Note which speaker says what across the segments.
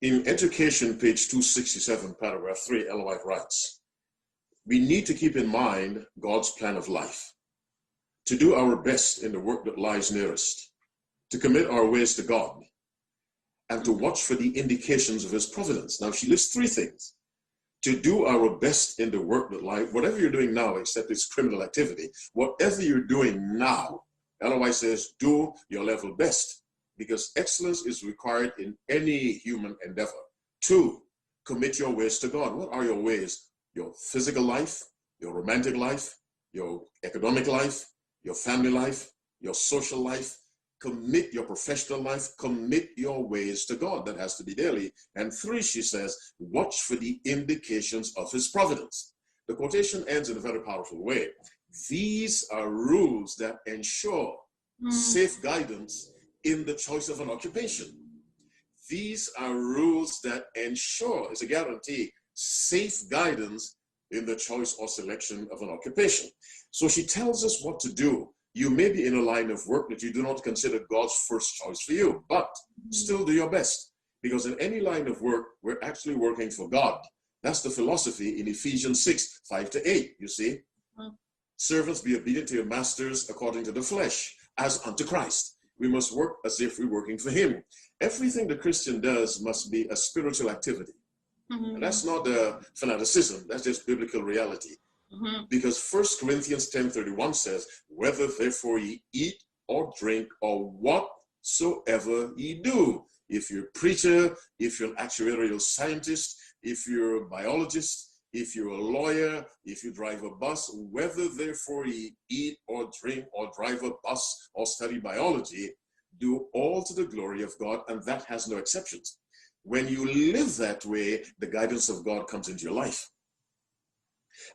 Speaker 1: In Education, page 267, paragraph 3, Ellen White writes, we need to keep in mind God's plan of life, to do our best in the work that lies nearest, to commit our ways to God, and to watch for the indications of his providence. Now, she lists three things. To do our best in the work that lies, whatever you're doing now, except it's criminal activity, whatever you're doing now, Ellen White says, do your level best, because excellence is required in any human endeavor. 2, commit your ways to God. What are your ways? Your physical life, your romantic life, your economic life, your family life, your social life. Commit your professional life, commit your ways to God. That has to be daily. And 3, she says, watch for the indications of his providence. The quotation ends in a very powerful way. These are rules that ensure safe guidance in the choice of an occupation. These are rules that ensure, it's a guarantee, safe guidance in the choice or selection of an occupation. So she tells us what to do. You may be in a line of work that you do not consider God's first choice for you, but still do your best. Because in any line of work, we're actually working for God. That's the philosophy in Ephesians 6, 5-8, you see. Servants, be obedient to your masters according to the flesh, as unto Christ. We must work as if we're working for him. Everything the Christian does must be a spiritual activity. And that's not fanaticism, that's just biblical reality. Because 1 Corinthians 10:31 says, whether therefore ye eat or drink or whatsoever ye do. If you're a preacher, if you're an actuarial scientist, if you're a biologist, if you're a lawyer, if you drive a bus, whether therefore ye eat or drink or drive a bus or study biology, do all to the glory of God, and that has no exceptions. When you live that way, the guidance of God comes into your life.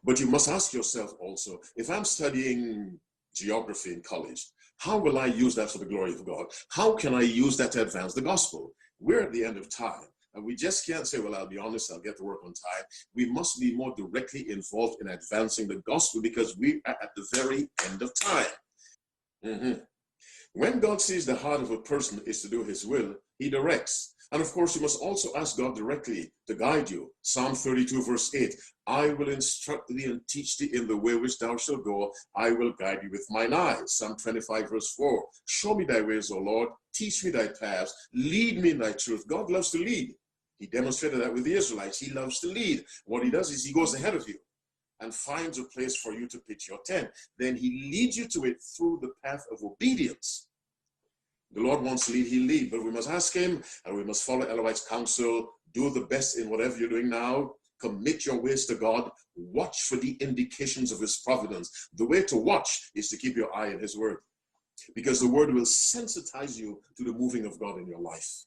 Speaker 1: But you must ask yourself also, if I'm studying geography in college, how will I use that for the glory of God? How can I use that to advance the gospel? We're at the end of time, and we just can't say, well, I'll be honest, I'll get to work on time. We must be more directly involved in advancing the gospel because we are at the very end of time. When God sees the heart of a person is to do his will, he directs. And of course, you must also ask God directly to guide you. Psalm 32, verse 8, I will instruct thee and teach thee in the way which thou shalt go. I will guide you with mine eyes. Psalm 25, verse 4, show me thy ways, O Lord. Teach me thy paths. Lead me in thy truth. God loves to lead. He demonstrated that with the Israelites. He loves to lead. What he does is he goes ahead of you and finds a place for you to pitch your tent. Then he leads you to it through the path of obedience. The Lord wants to lead, he'll lead, but we must ask him, and we must follow Ellen White's counsel. Do the best in whatever you're doing now. Commit your ways to God. Watch for the indications of his providence. The way to watch is to keep your eye on his word, because the word will sensitize you to the moving of God in your life.